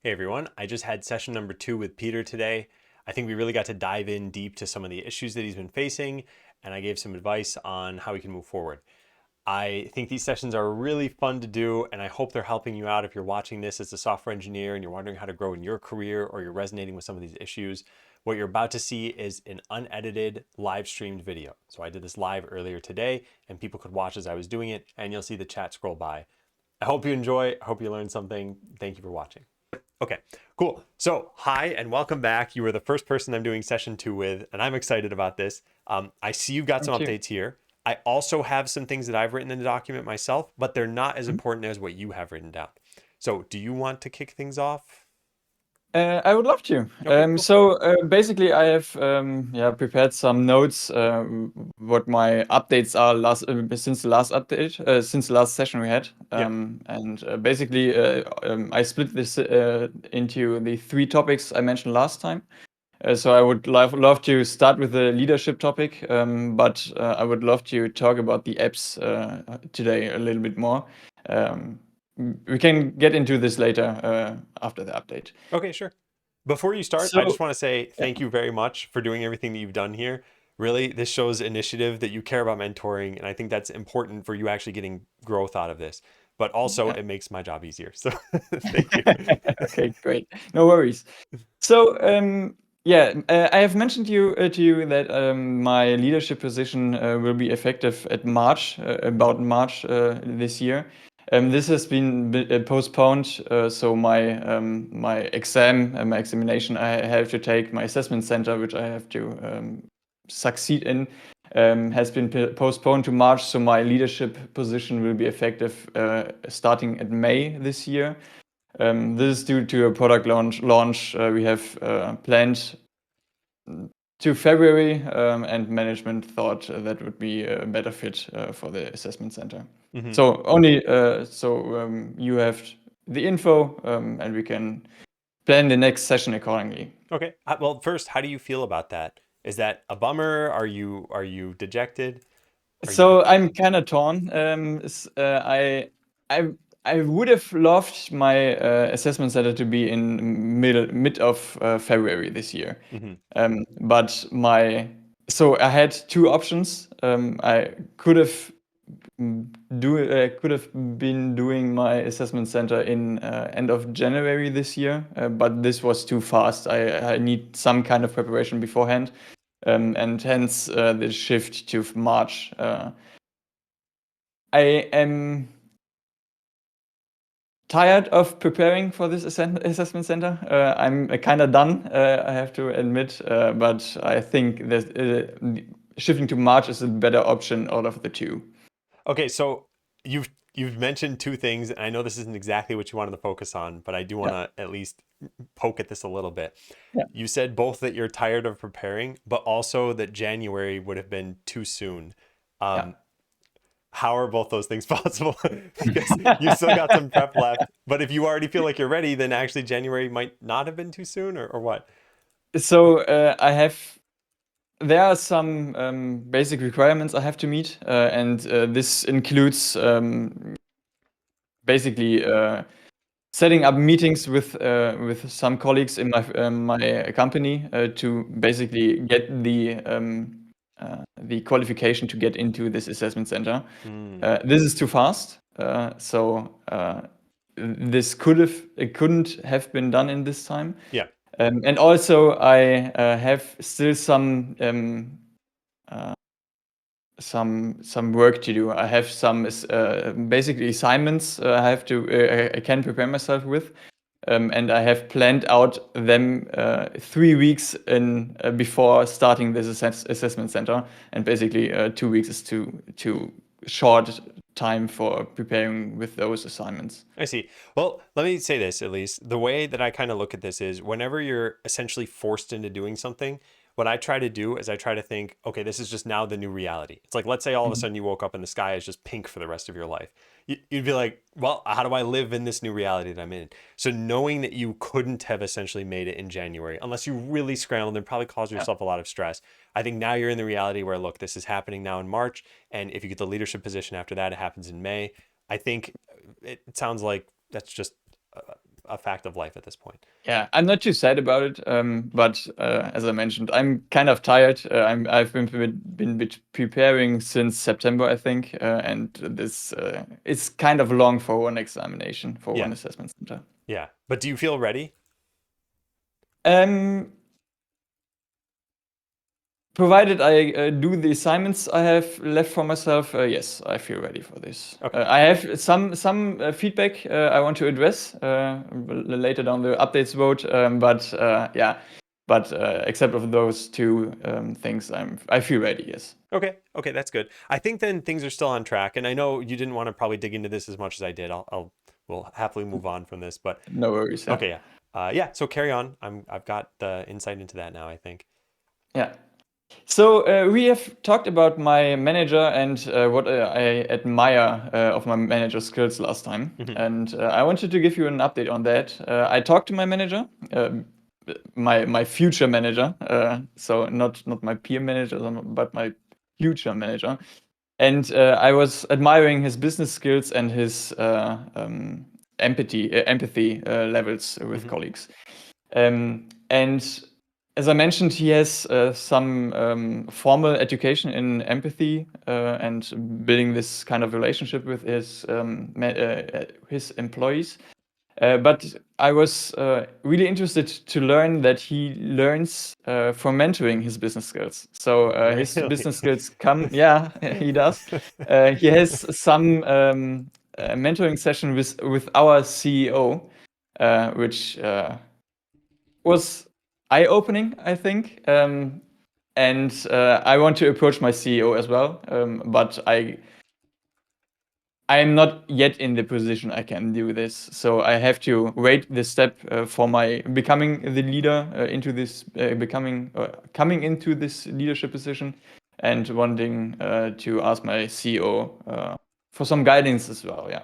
Hey everyone, I just had session number 2 with Peter today. I think we really got to dive in deep to some of the issues that he's been facing, and I gave some advice on how we can move forward. I think these sessions are really fun to do, and I hope they're helping you out if you're watching this as a software engineer and you're wondering how to grow in your career or you're resonating with some of these issues. What you're about to see is an unedited live streamed video. So I did this live earlier today, and people could watch as I was doing it, and you'll see the chat scroll by. I hope you enjoy. I hope you learned something. Thank you for watching. Okay, cool. So, hi and welcome back. You were the first person I'm doing session 2 with, and I'm excited about this. I see you've got some Thank you. updates here. I also have some things that I've written in the document myself, but they're not as Mhm. important as what you have written down. So, do you want to kick things off? I would love to. Okay, cool. Basically, I have prepared some notes. What my updates are last since the last update, since the last session we had. Yeah. I split this into the three topics I mentioned last time. So I would love to start with the leadership topic, but I would love to talk about the apps today a little bit more. Um, we can get into this later after the update. Okay, sure. Before you start, I just So want to say yeah, thank you very much for doing everything that you've done here. Really, this shows initiative that you care about mentoring, and I think that's important for you actually getting growth out of this. But also, yeah. it makes my job easier. So, thank you. Okay, great. No worries. So I have mentioned to you that my leadership position will be effective at March, about March this year. This has been postponed, so my exam, my examination I have to take, my assessment center, which I have to succeed in, has been postponed to March. So my leadership position will be effective starting at May this year. This is due to a product launch we have planned to February, and management thought that would be a better fit for the assessment center. Hmm. So you have the info, and we can plan the next session accordingly. Okay. Well, first, how do you feel about that? Is that a bummer? Are you dejected? Are you So I'm kind of torn. I I would have loved my assessment center to be in mid of February this year. hmm But I had two options. I could have could have been doing my assessment center in end of January this year, but this was too fast. I need some kind of preparation beforehand, and hence the shift to March. I am tired of preparing for this assessment center. I'm kind of done, I have to admit, but I think that shifting to March is a better option out of the two. Okay, so you've mentioned two things, and I know this isn't exactly what you wanted to focus on, but I do want Yeah, to at least poke at this a little bit. yeah, You said both that you're tired of preparing, but also that January would have been too soon. yeah. Um, how are both those things possible? Because you still got some prep left, but if you already feel like you're ready, then actually January might not have been too soon, or what? So there are some basic requirements I have to meet, and this includes basically setting up meetings with some colleagues in my company to basically get the qualification to get into this assessment center. Hmm. This is too fast, this it couldn't have been done in this time. Yeah. And also, I have still uh, some work to do. I have some basically assignments I can prepare myself with, and I have planned out them 3 weeks in before starting this assessment center. And basically, 2 weeks is too short time for preparing with those assignments. I see. Well, let me say this at least. The way that I kind of look at this is whenever you're essentially forced into doing something, what I try to do is I try to think, okay, this is just now the new reality. It's like, let's say all of a Mhm. sudden you woke up and the sky is just pink for the rest of your life. You'd be like, well, how do I live in this new reality that I'm in? So knowing that you couldn't have essentially made it in January, unless you really scrambled and probably caused Yeah. yourself a lot of stress. I think now you're in the reality where, look, this is happening now in March. And if you get the leadership position after that, it happens in May. I think it sounds like that's just a fact of life at this point. Yeah, I'm not too sad about it, but as I mentioned, I'm kind of tired. I've been preparing since September, I think, and this it's kind of long for one examination, for Yeah. one assessment center. Yeah. But do you feel ready? Provided I do the assignments I have left for myself, yes, I feel ready for this. Okay. I have some feedback I want to address later down the updates vote, but except of those two things, I feel ready. Yes. Okay. Okay, that's good. I think then things are still on track, and I know you didn't want to probably dig into this as much as I did. We'll happily move on from this, but No worries. Yeah. okay, yeah. Yeah, so carry on. I've got the insight into that now, I think. Yeah. So we have talked about my manager and what I admire of my manager skills last time, and I wanted to give you an update on that. I talked to my manager, my future manager, so not my peer manager, but my future manager, and I was admiring his business skills and his empathy levels with colleagues, and as I mentioned, he has some formal education in empathy and building this kind of relationship with his employees. But I was really interested to learn that he learns from mentoring his business skills. So his Really? business skills come, yeah, he does. He has some mentoring session with our CEO, which was eye-opening, I think. And I want to approach my CEO as well, but I am not yet in the position I can do this. So I have to wait this step for my becoming the leader into this coming into this leadership position, and wanting to ask my CEO for some guidance as well. Yeah.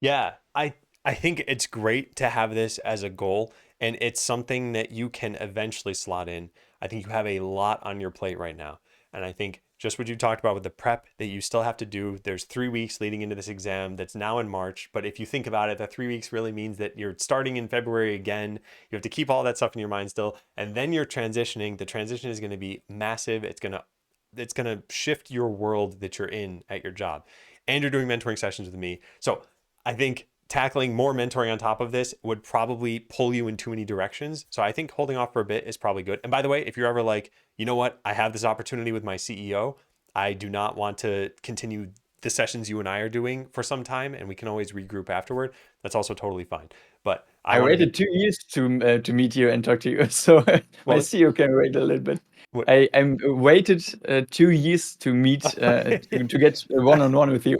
Yeah, I think it's great to have this as a goal, and it's something that you can eventually slot in. I think you have a lot on your plate right now, and I think just what you talked about with the prep that you still have to do. There's 3 weeks leading into this exam that's now in March, but if you think about it, that 3 weeks really means that you're starting in February again. You have to keep all that stuff in your mind still, and then you're transitioning. The transition is going to be massive. It's gonna shift your world that you're in at your job, and you're doing mentoring sessions with me. So I think tackling more mentoring on top of this would probably pull you in too many directions. So I think holding off for a bit is probably good. And by the way, if you're ever like, you know what, I have this opportunity with my CEO, I do not want to continue the sessions you and I are doing for some time, and we can always regroup afterward. That's also totally fine. But I waited 2 years to meet you and talk to you, so my CEO can wait a little bit. I waited 2 years to meet to get one-on-one with you.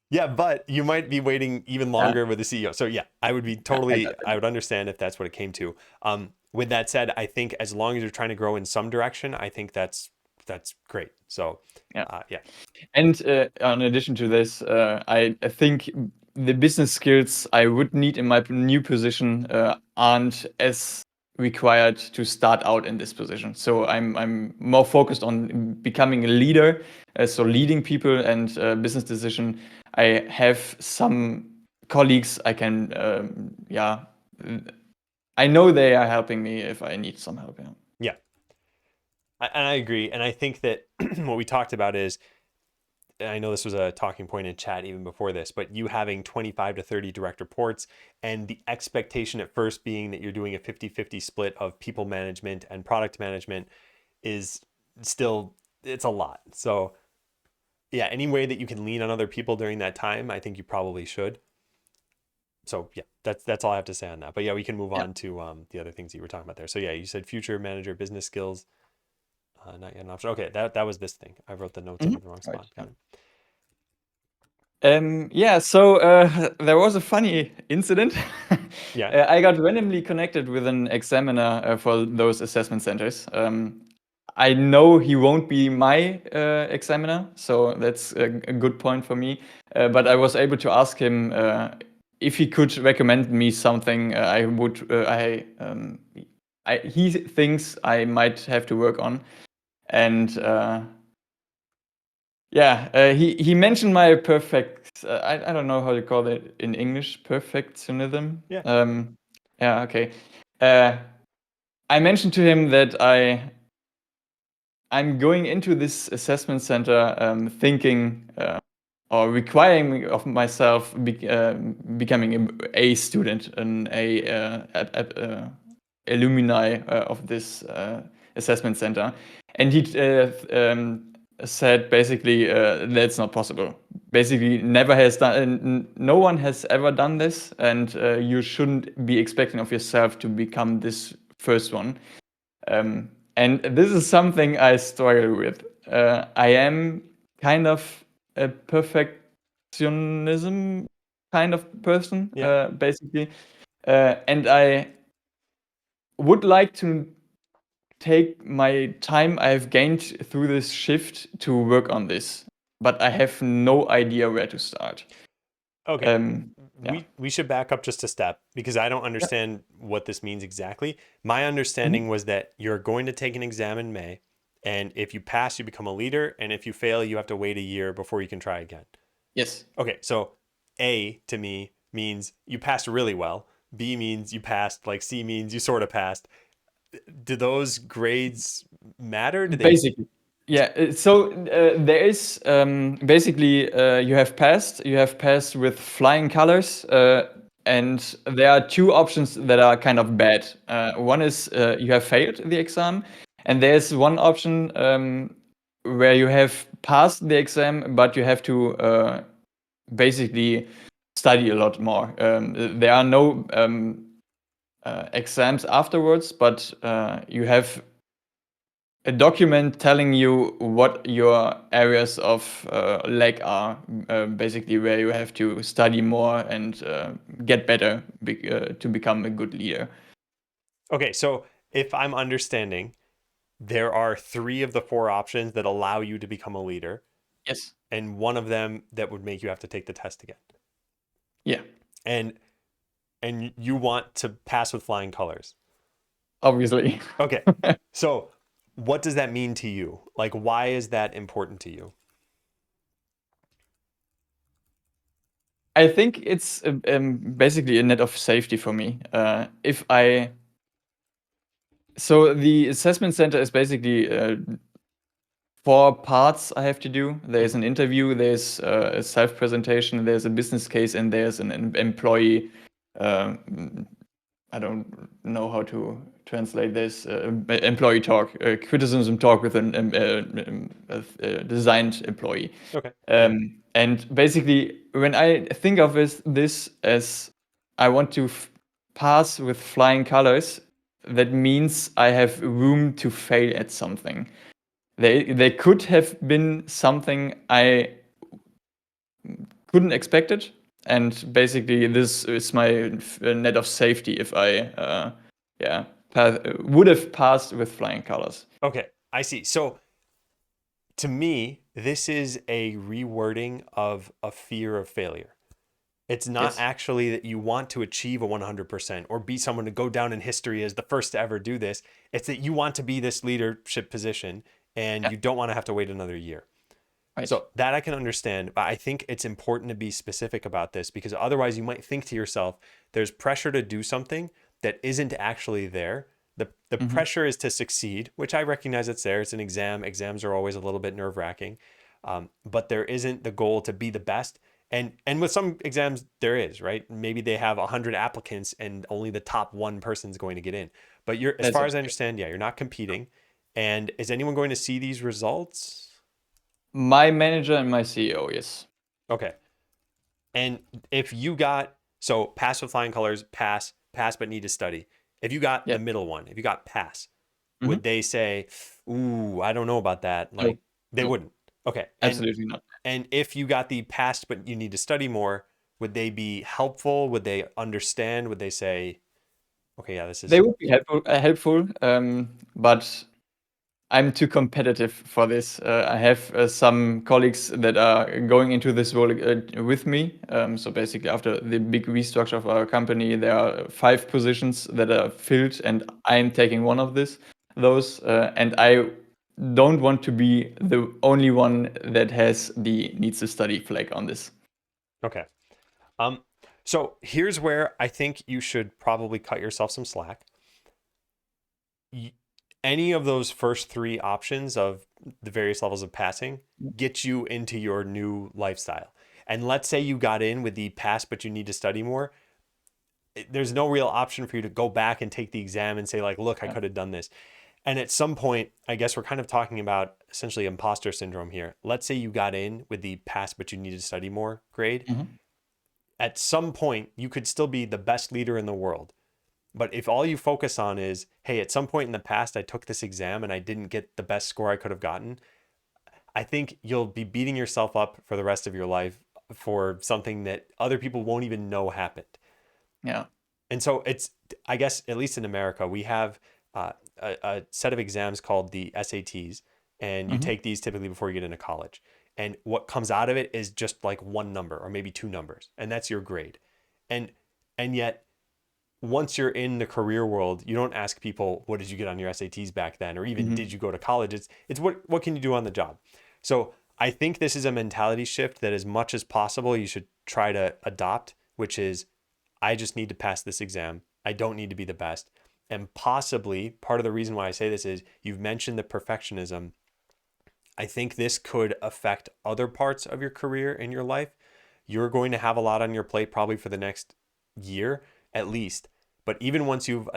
Yeah, but you might be waiting even longer with the CEO. So yeah, I would be I would understand if that's what it came to. With that said, I think as long as you're trying to grow in some direction, I think that's great. So yeah. Yeah. And in addition to this, I think the business skills I would need in my new position aren't as required to start out in this position. So I'm more focused on becoming a leader, so leading people and business decision. I have some colleagues I can, I know they are helping me if I need some help. Yeah. Yeah. And I agree. And I think that what we talked about is, and I know this was a talking point in chat even before this, but you having 25 to 30 direct reports, and the expectation at first being that you're doing a 50-50 split of people management and product management is still, it's a lot. So yeah, any way that you can lean on other people during that time, I think you probably should. So yeah, that's all I have to say on that. But yeah, we can move on to the other things you were talking about there. So yeah, you said future manager business skills, not yet an option. Okay, that was this thing. I wrote the notes in the wrong spot. Right. Got it. So there was a funny incident. Yeah. I got randomly connected with an examiner for those assessment centers. I know he won't be my examiner, so that's a good point for me. But I was able to ask him if he could recommend me something he thinks I might have to work on. And Yeah, he mentioned my perfect. I don't know how to call it in English. Perfectionism. Yeah. Yeah. Okay. I mentioned to him that I'm going into this assessment center thinking or requiring of myself becoming a student, an alumni of this assessment center, and he said basically that's not possible. Basically, never has done. No one has ever done this, and you shouldn't be expecting of yourself to become this first one. And this is something I struggle with. I am kind of a perfectionism kind of person, Yeah. basically, and I would like to take my time I've gained through this shift to work on this, but I have no idea where to start. Okay. Yeah. We should back up just a step because I don't Yeah. understand what this means exactly. My Mhm. understanding was that you're going to take an exam in May, and if you pass, you become a leader, and if you fail, you have to wait a year before you can try again. Yes. Okay, so A to me means you passed really well. B means you passed, like C means you sort of passed. Do those grades matter? Do they? Basically, yeah. So there is basically you have passed. You have passed with flying colors, and there are two options that are kind of bad. One is you have failed the exam, and there's one option where you have passed the exam, but you have to basically study a lot more. There are no exams afterwards, but you have a document telling you what your areas of lack are, basically where you have to study more and get better to become a good leader. Okay, so if I'm understanding, there are three of the four options that allow you to become a leader, Yes. and one of them that would make you have to take the test again. Yeah. And you want to pass with flying colors. Obviously. Okay. So, what does that mean to you? Like, why is that important to you? I think it's basically a net of safety for me. If I So the assessment center is basically four parts I have to do. There's an interview, there's a self presentation, there's a business case, and there's an employee. I don't know how to translate this. Employee talk, criticism talk with a designed employee. Okay. And basically, when I think of this as I want to pass with flying colors, that means I have room to fail at something. They could have been something I couldn't expect it, and basically this is my net of safety if I yeah would have passed with flying colors. Okay. I see. So, to me, this is a rewording of a fear of failure. It's not Yes. actually that you want to achieve a 100% or be someone to go down in history as the first to ever do this. It's that you want to be this leadership position and Yeah. you don't want to have to wait another year. Right. So that I can understand, but I think it's important to be specific about this because otherwise you might think to yourself, there's pressure to do something that isn't actually there. The Mhm. pressure is to succeed, which I recognize it's there. It's an exam. Exams are always a little bit nerve wracking, but there isn't the goal to be the best. And with some exams there is, right? Maybe they have 100 applicants and only the top one person's going to get in. But you're, as That's far it. as I understand, yeah, you're not competing. And is anyone going to see these results? My manager and my CEO. Yes. Okay. And if you got, so pass with flying colors, pass but need to study. If you got Yeah. the middle one, if you got pass, Mhm. would they say, "Ooh, I don't know about that"? No. Like they No. wouldn't. Okay. Absolutely not. And if you got the pass but you need to study more, would they be helpful? Would they understand? Would they say, "Okay, yeah, this They is would be helpful, but I'm too competitive for this. I have some colleagues that are going into this role with me. So basically, after the big restructure of our company, there are 5 positions that are filled, and I'm taking one of those. And I don't want to be the only one that has the needs to study flag on this. Okay. So here's where I think you should probably cut yourself some slack. Any of those first three options of the various levels of passing get you into your new lifestyle. And let's say you got in with the pass, but you need to study more. There's no real option for you to go back and take the exam and say like, look, I could have done this. And at some point, I guess we're kind of talking about essentially imposter syndrome here. Let's say you got in with the pass, but you need to study more grade. At some point, you could still be the best leader in the world. But if all you focus on is, hey, at some point in the past, I took this exam and I didn't get the best score I could have gotten, I think you'll be beating yourself up for the rest of your life for something that other people won't even know happened. Yeah. And so it's, I guess, at least in America, we have a set of exams called the SATs, and you take these typically before you get into college. And what comes out of it is just like one number or maybe two numbers, and that's your grade. And yet, once you're in the career world, you don't ask people, what did you get on your SATs back then? Or even, did you go to college? It's what can you do on the job? So I think this is a mentality shift that as much as possible, you should try to adopt, which is, I just need to pass this exam. I don't need to be the best. And possibly part of the reason why I say this is you've mentioned the perfectionism. I think this could affect other parts of your career in your life. You're going to have a lot on your plate probably for the next year at least. But even once you've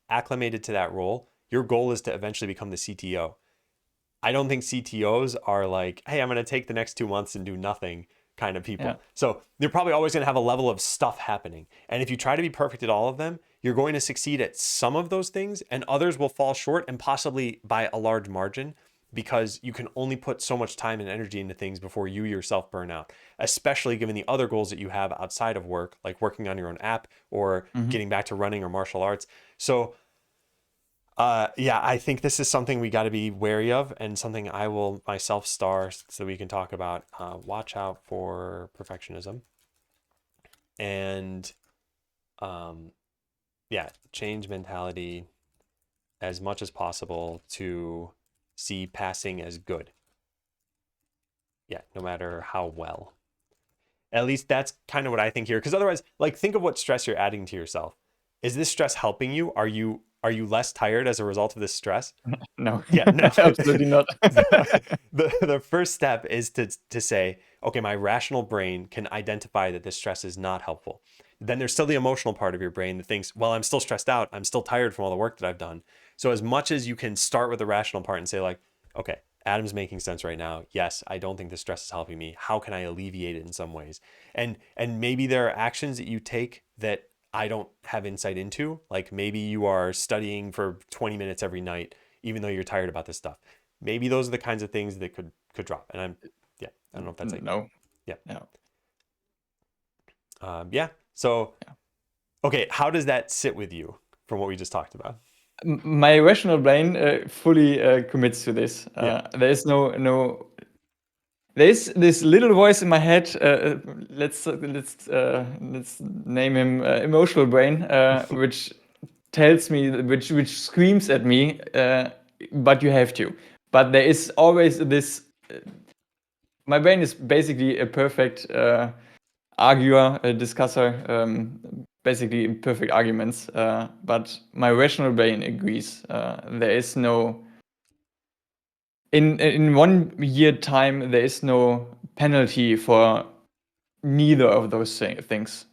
acclimated to that role, your goal is to eventually become the CTO. I don't think CTOs are like, hey, I'm going to take the next 2 months and do nothing kind of people. Yeah. So they're probably always going to have a level of stuff happening. And if you try to be perfect at all of them, you're going to succeed at some of those things and others will fall short, and possibly by a large margin, because you can only put so much time and energy into things before you yourself burn out, especially given the other goals that you have outside of work, like working on your own app or getting back to running or martial arts. So yeah, I think this is something we got to be wary of, and something I will myself star so we can talk about. Watch out for perfectionism, and yeah, change mentality as much as possible to see passing as good. Yeah, no matter how well. At least that's kind of what I think here, because otherwise, like, think of what stress you're adding to yourself. Is this stress helping you? Are you less tired as a result of this stress? No. Yeah, no. Absolutely not. The first step is to say, okay, my rational brain can identify that this stress is not helpful. Then there's still the emotional part of your brain that thinks, well, I'm still stressed out. I'm still tired from all the work that I've done. So as much as you can start with the rational part and say like, okay, Adam's making sense right now. Yes, I don't think the stress is helping me. How can I alleviate it in some ways? And maybe there are actions that you take that I don't have insight into. Like maybe you are studying for 20 minutes every night, even though you're tired about this stuff. Maybe those are the kinds of things that could drop. And I don't know if that's like, no. Yeah. No. Yeah. So, okay, how does that sit with you from what we just talked about? My rational brain fully commits to this. Yeah. There is no. There's this little voice in my head. Let's name him emotional brain, which tells me, which screams at me. But you have to. But there is always this. My brain is basically a perfect arguer, a discusser. Basically perfect arguments, but my rational brain agrees. There is no in 1 year time there is no penalty for neither of those things.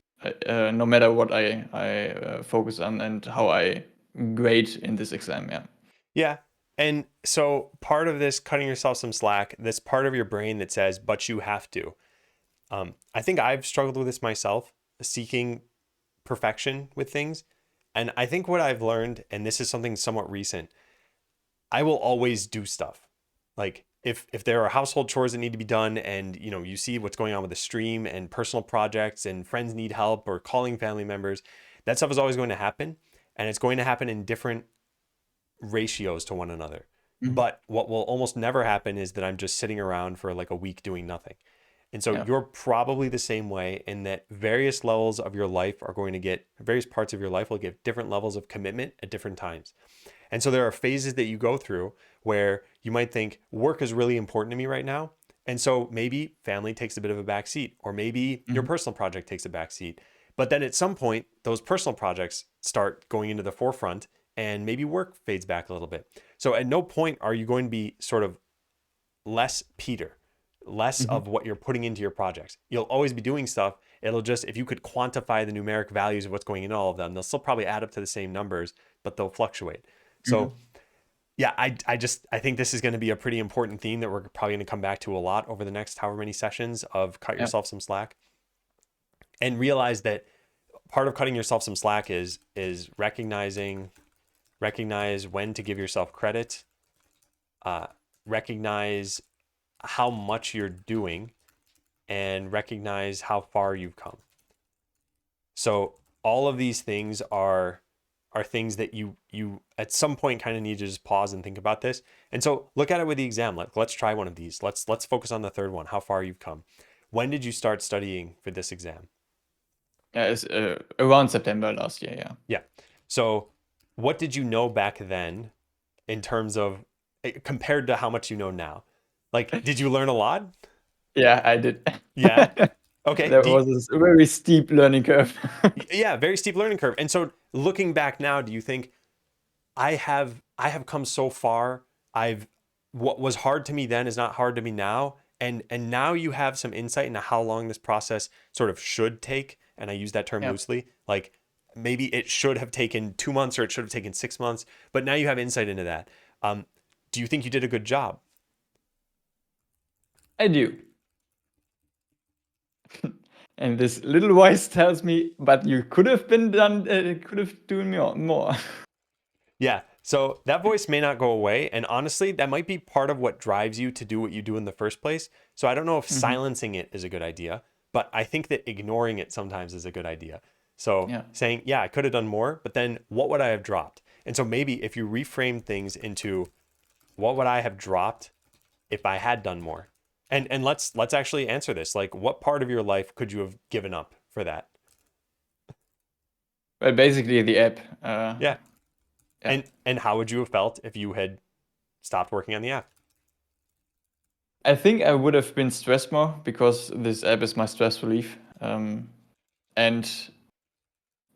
No matter what I focus on and how I grade in this exam. Yeah. Yeah. And so part of this cutting yourself some slack, this part of your brain that says, but you have to. I think I've struggled with this myself, seeking perfection with things. And I think what I've learned, and this is something somewhat recent, I will always do stuff. Like if there are household chores that need to be done and you see what's going on with the stream and personal projects and friends need help or calling family members, that stuff is always going to happen, and it's going to happen in different ratios to one another. But what will almost never happen is that I'm just sitting around for like a week doing nothing. And so Yeah. you're probably the same way in that various levels of your life are going to get, various parts of your life will get different levels of commitment at different times. And so there are phases that you go through where you might think work is really important to me right now. And so maybe family takes a bit of a back seat, or maybe your Mhm. personal project takes a back seat. But then at some point, those personal projects start going into the forefront and maybe work fades back a little bit. So at no point are you going to be sort of less Peter, less Mhm. of what you're putting into your projects. You'll always be doing stuff. It'll just, if you could quantify the numeric values of what's going in all of them, they'll still probably add up to the same numbers, but they'll fluctuate. So Mhm. yeah, I think this is going to be a pretty important theme that we're probably going to come back to a lot over the next however many sessions of cut Yeah. yourself some slack, and realize that part of cutting yourself some slack is recognize when to give yourself credit, recognize how much you're doing, and recognize how far you've come. So all of these things are things that you at some point kind of need to just pause and think about this. And so look at it with the exam. Let's try one of these. Let's focus on the third one, how far you've come. When did you start studying for this exam? Yeah, it's around September last year. Yeah. Yeah. So what did you know back then in terms of compared to how much you know now? Like, did you learn a lot? Yeah, I did. Yeah. Okay. That was a very steep learning curve. Yeah, very steep learning curve. And so looking back now, do you think I have come so far. I've what was hard to me then is not hard to me now. And now you have some insight into how long this process sort of should take. And I use that term Yeah, loosely. Like maybe it should have taken 2 months or it should have taken 6 months, but now you have insight into that. Do you think you did a good job? I do. And this little voice tells me, but you could have could have done more. Yeah. So that voice may not go away. And honestly, that might be part of what drives you to do what you do in the first place. So I don't know if Mhm. silencing it is a good idea, but I think that ignoring it sometimes is a good idea. So Yeah. saying, yeah, I could have done more, but then what would I have dropped? And so maybe if you reframe things into what would I have dropped if I had done more? And let's actually answer this. Like what part of your life could you have given up for that? Well, basically the app. Yeah. Yeah. And how would you have felt if you had stopped working on the app? I think I would have been stressed more because this app is my stress relief. And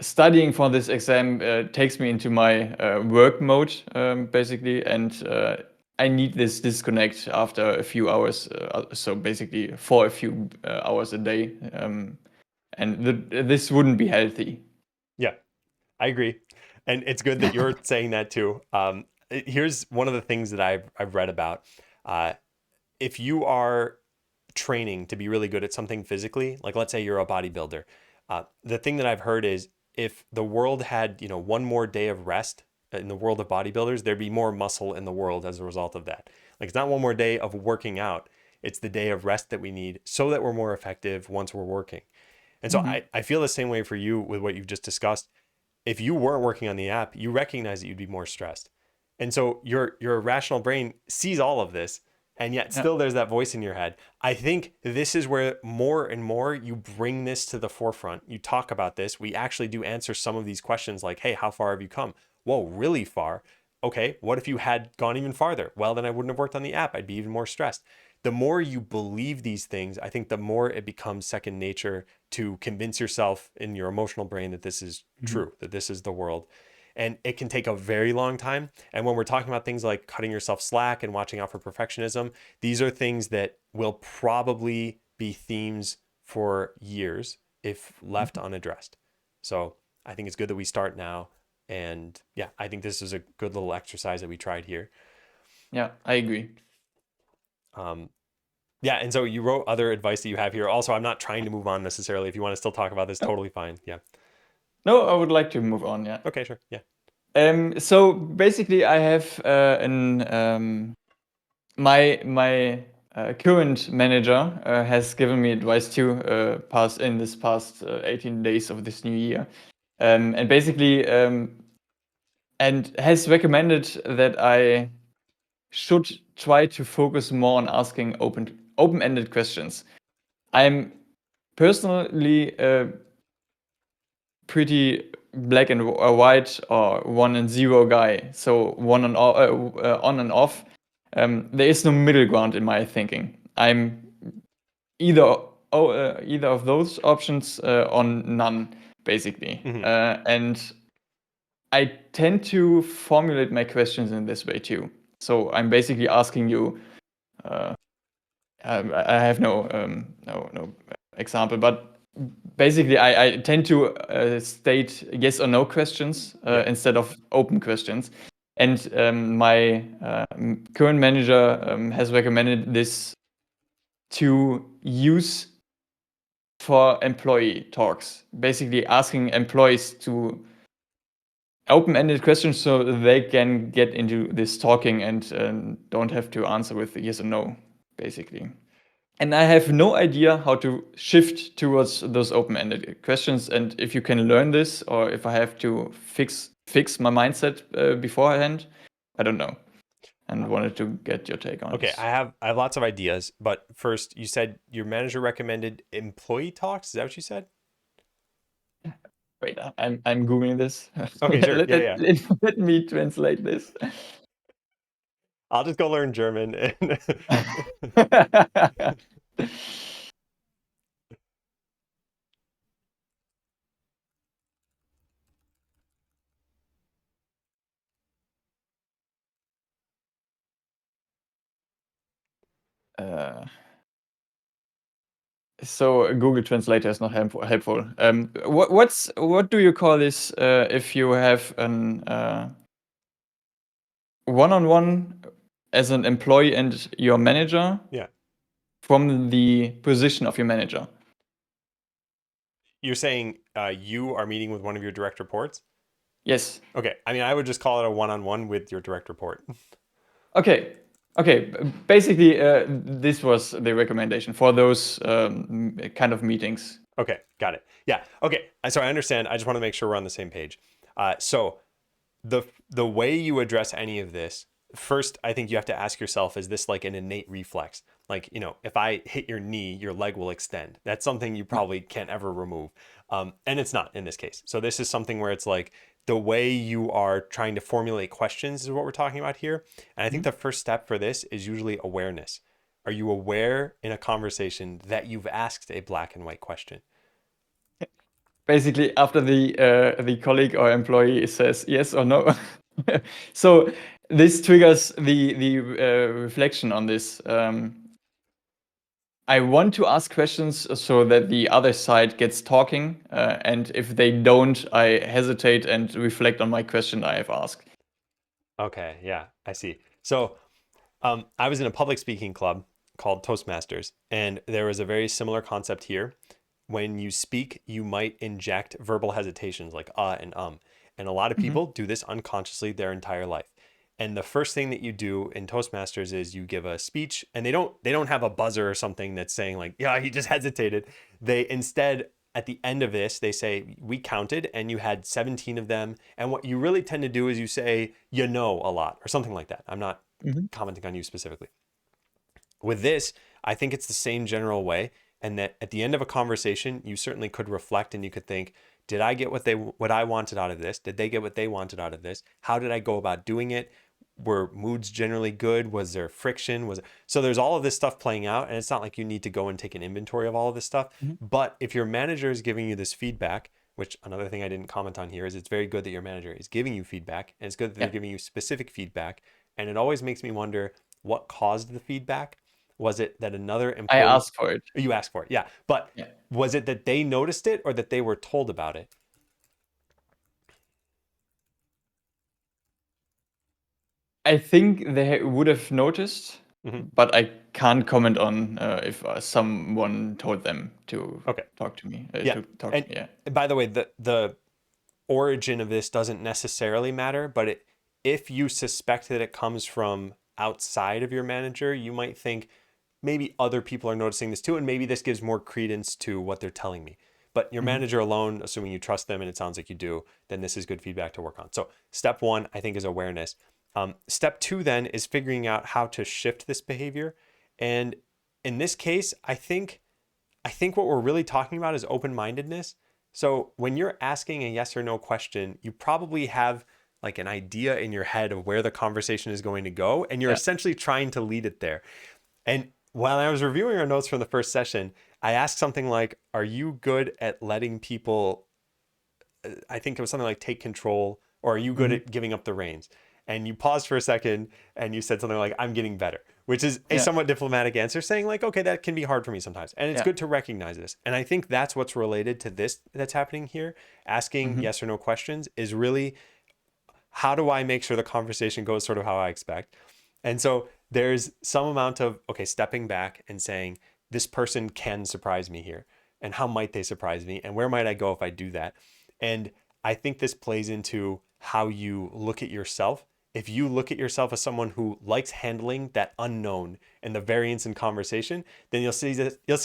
studying for this exam takes me into my work mode, basically, and I need this disconnect after a few hours. So basically, for a few hours a day, and this wouldn't be healthy. Yeah. I agree. And it's good that you're saying that too. Here's one of the things that I've read about. Uh, if you are training to be really good at something physically, like let's say you're a bodybuilder, the thing that I've heard is if the world had, one more day of rest in the world of bodybuilders, there'd be more muscle in the world as a result of that. Like it's not one more day of working out, it's the day of rest that we need so that we're more effective once we're working. And so Mhm. I feel the same way for you with what you've just discussed. If you weren't working on the app, you recognize that you'd be more stressed. And so your rational brain sees all of this, and yet Yeah. still there's that voice in your head. I think this is where more and more you bring this to the forefront. You talk about this. We actually do answer some of these questions like, hey, how far have you come? Whoa, really far. Okay, what if you had gone even farther? Well, then I wouldn't have worked on the app. I'd be even more stressed. The more you believe these things, I think the more it becomes second nature to convince yourself in your emotional brain that this is Mhm. true, that this is the world. And it can take a very long time. And when we're talking about things like cutting yourself slack and watching out for perfectionism, these are things that will probably be themes for years if left Mhm. unaddressed. So I think it's good that we start now. And yeah, I think this is a good little exercise that we tried here. Yeah, I agree. Um, yeah, and so you wrote other advice that you have here. Also, I'm not trying to move on necessarily. If you want to still talk about this, No, totally fine. Yeah. no, I would like to move on. Yeah. Okay, sure. Yeah. So basically, I have an my current manager has given me advice to pass in this past 18 days of this new year, and basically and has recommended that I should try to focus more on asking open-ended questions. I'm personally pretty black and white or 1 and 0 guy. So on and off. There is no middle ground in my thinking. I'm either either of those options on none, basically. Mhm. And I tend to formulate my questions in this way too. So I'm basically asking you. I have no example, but basically I tend to state yes or no questions Yeah. instead of open questions. And my current manager has recommended this to use for employee talks, basically asking employees to open-ended questions so they can get into this talking and don't have to answer with yes or no, basically. And I have no idea how to shift towards those open-ended questions. And if you can learn this, or if I have to fix my mindset beforehand, I don't know. And wanted to get your take on Okay, this. I have lots of ideas, but first, you said your manager recommended employee talks. Is that what you said? Wait, I'm googling this. Okay, sure. let, Yeah, let, yeah. let me translate this. I'll just go learn German. And uh, so Google Translator is not helpful. What do you call this if you have an one-on-one as an employee and your manager yeah, from the position of your manager? you're saying you are meeting with one of your direct reports? Yes. Okay, I mean, I would just call it a one-on-one with your direct report. Okay. Okay. Basically, this was the recommendation for those kind of meetings. Okay, got it. Yeah. Okay, so I understand. I just want to make sure we're on the same page. So the way you address any of this, first, I think you have to ask yourself, is this like an innate reflex? Like, if I hit your knee, your leg will extend. That's something you probably can't ever remove. And it's not in this case. So this is something where it's like the way you are trying to formulate questions is what we're talking about here. And I think the first step for this is usually awareness. Are you aware in a conversation that you've asked a black and white question? Basically, after the colleague or employee says yes or no. So this triggers the reflection on this. I want to ask questions so that the other side gets talking, and if they don't, I hesitate and reflect on my question I have asked. Okay, yeah, I see. So I was in a public speaking club called Toastmasters, and there was a very similar concept here. When you speak, you might inject verbal hesitations like and. And a lot of Mhm. people do this unconsciously their entire life. And the first thing that you do in Toastmasters is you give a speech, and they don't have a buzzer or something that's saying like, yeah, he just hesitated. They instead, at the end of this, they say, we counted and you had 17 of them. And what you really tend to do is you say, a lot or something like that. I'm not Mhm. commenting on you specifically. With this, I think it's the same general way, and that at the end of a conversation, you certainly could reflect and you could think, did I get what I wanted out of this? Did they get what they wanted out of this? How did I go about doing it? Were moods generally good? Was there friction? So there's all of this stuff playing out, and it's not like you need to go and take an inventory of all of this stuff. Mhm. But if your manager is giving you this feedback, which another thing I didn't comment on here is it's very good that your manager is giving you feedback, and it's good that they're Yeah, giving you specific feedback. And it always makes me wonder what caused the feedback. Was it that another I employee, asked for it. you asked for it? Yeah. But Yeah. was it that they noticed it or that they were told about it? I think they would have noticed, Hmm. but I can't comment on if someone told them to Okay. talk to me. Yeah. And Yeah. by the way, the origin of this doesn't necessarily matter, but if you suspect that it comes from outside of your manager, you might think maybe other people are noticing this too, and maybe this gives more credence to what they're telling me. But your Mhm. manager alone, assuming you trust them, and it sounds like you do, then this is good feedback to work on. So step one, I think, is awareness. Step two then is figuring out how to shift this behavior. And in this case, I think I think what we're really talking about is open-mindedness. So when you're asking a yes or no question, you probably have like an idea in your head of where the conversation is going to go, and you're Yeah. essentially trying to lead it there. And while I was reviewing our notes from the first session, I asked something like, are you good at letting people, I think it was something like take control, or are you good Hmm. at giving up the reins? And you paused for a second and you said something like, I'm getting better, which is a Yeah. somewhat diplomatic answer saying like, okay, that can be hard for me sometimes. And it's Yeah. good to recognize this. And I think that's what's related to this that's happening here. Asking Hmm. yes or no questions is really, how do I make sure the conversation goes sort of how I expect? And so there's some amount of, okay, stepping back and saying, this person can surprise me here. And how might they surprise me? And where might I go if I do that? And I think this plays into how you look at yourself. If you look at yourself as someone who likes handling that unknown and the variance in conversation, then you'll see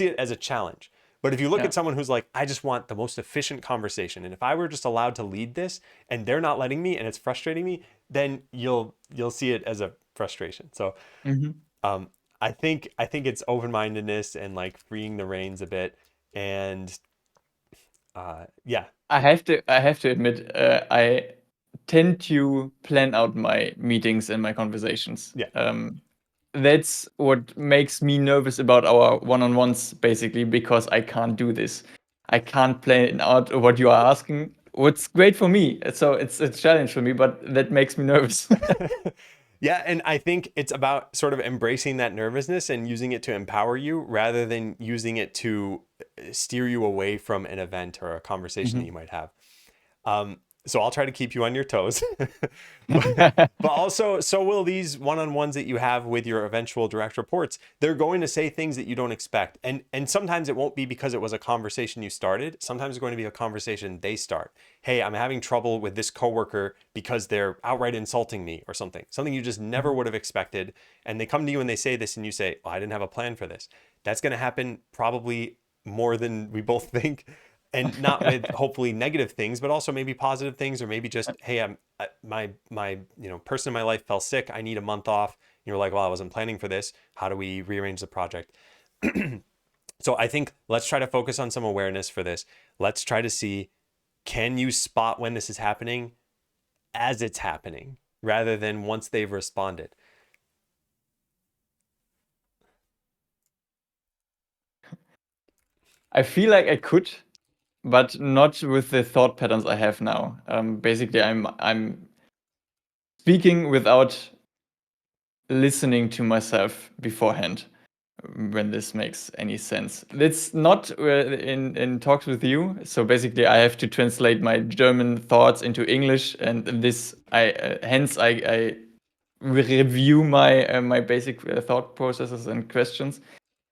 it as a challenge. But if you look Yeah. at someone who's like, I just want the most efficient conversation, and if I were just allowed to lead this and they're not letting me and it's frustrating me, then you'll see it as a frustration. So Hmm. um, I think it's open-mindedness and like freeing the reins a bit, and yeah, I have to admit, I tend to plan out my meetings and my conversations. yeah. That's what makes me nervous about our one-on-ones, basically, because I can't do this. I can't plan out what you are asking. What's great for me, so it's a challenge for me, but that makes me nervous. Yeah, and I think it's about sort of embracing that nervousness and using it to empower you rather than using it to steer you away from an event or a conversation that Mhm. you might have. Um, so I'll try to keep you on your toes. But also, so will these one-on-ones that you have with your eventual direct reports. They're going to say things that you don't expect. And sometimes it won't be because it was a conversation you started. Sometimes it's going to be a conversation they start. Hey, I'm having trouble with this coworker because they're outright insulting me or something. Something you just never Mhm. would have expected. And they come to you and they say this and you say, well, I didn't have a plan for this. That's going to happen probably more than we both think, and not with hopefully negative things, but also maybe positive things, or maybe just, hey, my person in my life fell sick, I need a month off. You're like, well, I wasn't planning for this, how do we rearrange the project? So I think let's try to focus on some awareness for this. Let's try to see, can you spot when this is happening as it's happening rather than once they've responded? I feel like I could, but not with the thought patterns I have now. Basically, I'm speaking without listening to myself beforehand, when this makes any sense. It's not in talks with you. So basically, I have to translate my German thoughts into English, and this I hence I review my basic thought processes and questions,